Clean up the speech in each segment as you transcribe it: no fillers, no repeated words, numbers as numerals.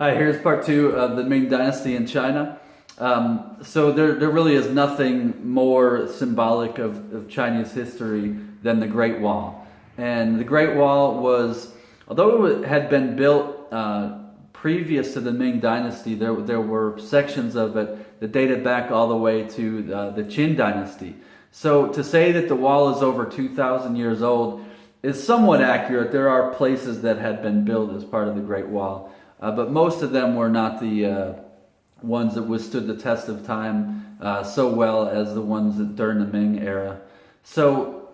Hi, here's part two of the Ming Dynasty in China. So there really is nothing more symbolic of Chinese history than the Great Wall. And the Great Wall was, although it had been built previous to the Ming Dynasty, there were sections of it that dated back all the way to the Qin Dynasty. So to say that the wall is over 2,000 years old is somewhat accurate. There are places that had been built as part of the Great Wall. But most of them were not the ones that withstood the test of time so well as the ones that during the Ming era. So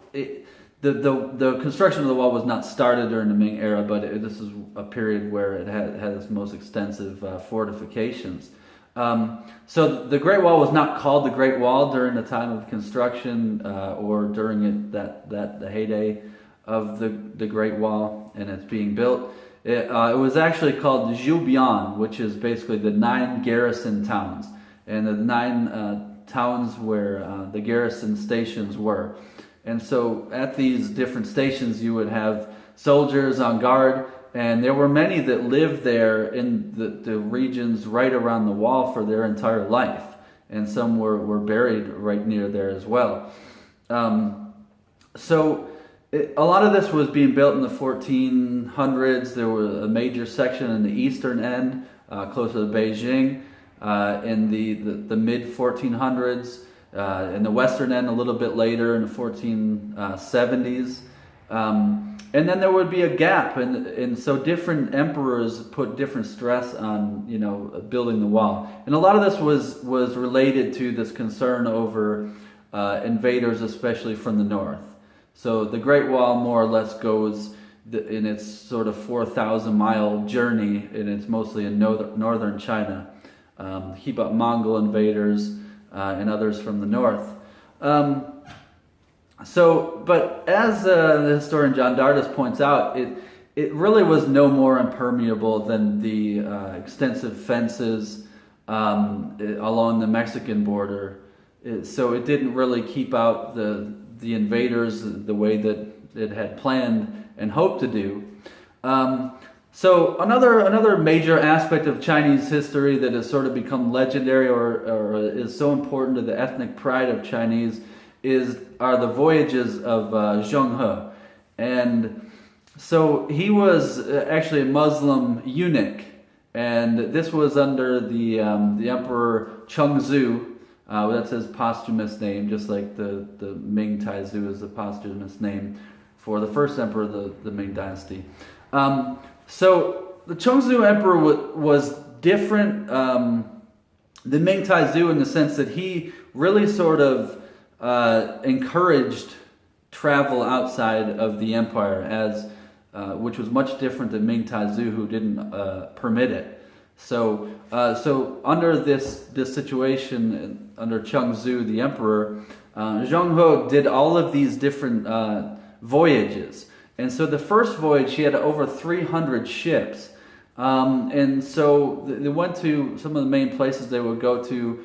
the construction of the wall was not started during the Ming era, but this is a period where it had its most extensive fortifications. So the Great Wall was not called the Great Wall during the time of construction or during the heyday of the Great Wall and it's being built. It was actually called Zhubian, which is basically the 9 garrison towns, and the 9 towns where the garrison stations were. And so at these different stations you would have soldiers on guard, and there were many that lived there in the regions right around the wall for their entire life, and some were buried right near there as well. A lot of this was being built in the 1400s. There was a major section in the eastern end, closer to Beijing, in the mid 1400s. In the western end, a little bit later, in the 1470s. And then there would be a gap, and so different emperors put different stress on, building the wall. And a lot of this was related to this concern over invaders, especially from the north. So the Great Wall more or less goes in its sort of 4,000-mile journey, and it's mostly in northern China. Keep up Mongol invaders and others from the north. But as the historian John Dardis points out, it really was no more impermeable than the extensive fences along the Mexican border. So it didn't really keep out the invaders the way that it had planned and hoped to do. So another major aspect of Chinese history that has sort of become legendary or is so important to the ethnic pride of Chinese are the voyages of Zheng He. And so he was actually a Muslim eunuch, and this was under the Emperor Chengzu. That's his posthumous name, just like the Ming Taizu is the posthumous name for the first emperor of the Ming Dynasty. So the Chengzu emperor was different than Ming Taizu in the sense that he really sort of encouraged travel outside of the empire, which was much different than Ming Taizu, who didn't permit it. So under this situation, under Chengzu, the emperor, Zheng He did all of these different voyages. And so the first voyage, he had over 300 ships. And so they went to some of the main places they would go to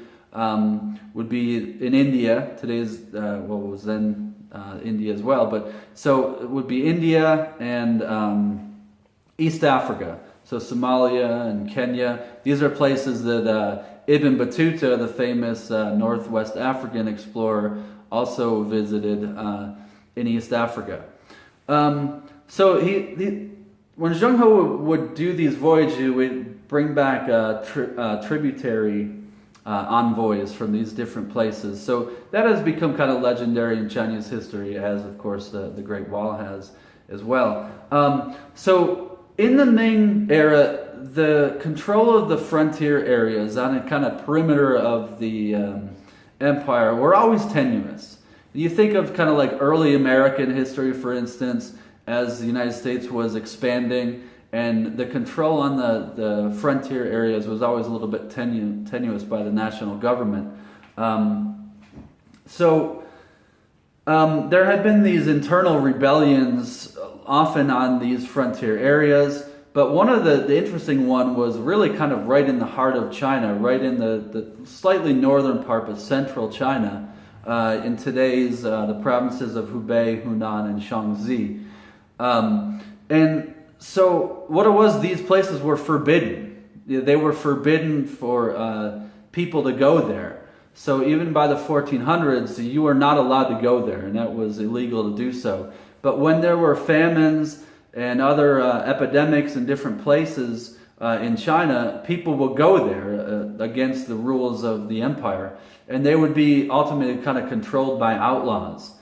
would be in India. Today's, was then India as well. But so it would be India and East Africa. So Somalia and Kenya, these are places that Ibn Battuta, the famous Northwest African explorer, also visited in East Africa. So when Zheng He would do these voyages, he would bring back tributary envoys from these different places. So that has become kind of legendary in Chinese history, as of course the Great Wall has as well. So in the Ming era, the control of the frontier areas on a kind of perimeter of the empire were always tenuous. You think of kind of like early American history, for instance, as the United States was expanding, and the control on the frontier areas was always a little bit tenuous by the national government. There had been these internal rebellions often on these frontier areas, but one of the interesting one was really kind of right in the heart of China, right in the slightly northern part of central China, in today's the provinces of Hubei, Hunan, and Shaanxi. And so what it was, these places were forbidden they were forbidden for people to go there. So even by the 1400s, you were not allowed to go there, and that was illegal to do so. But when there were famines and other epidemics in different places in China, people would go there against the rules of the empire, and they would be ultimately kind of controlled by outlaws.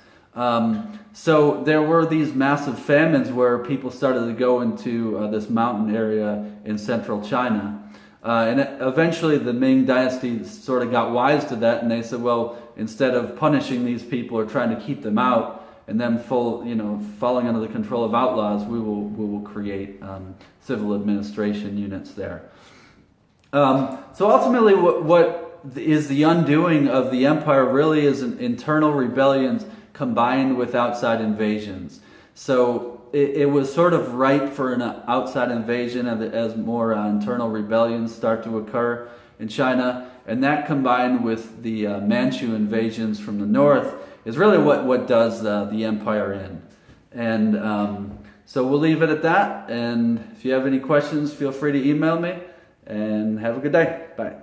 So there were these massive famines where people started to go into this mountain area in central China. And eventually the Ming dynasty sort of got wise to that, and they said, well, instead of punishing these people or trying to keep them out and them falling under the control of outlaws, we will create civil administration units there. So ultimately what is the undoing of the empire really is an internal rebellions combined with outside invasions. So it was sort of ripe for an outside invasion as more internal rebellions start to occur in China. And that combined with the Manchu invasions from the north is really what does the empire in. And so we'll leave it at that. And if you have any questions, feel free to email me. And have a good day. Bye.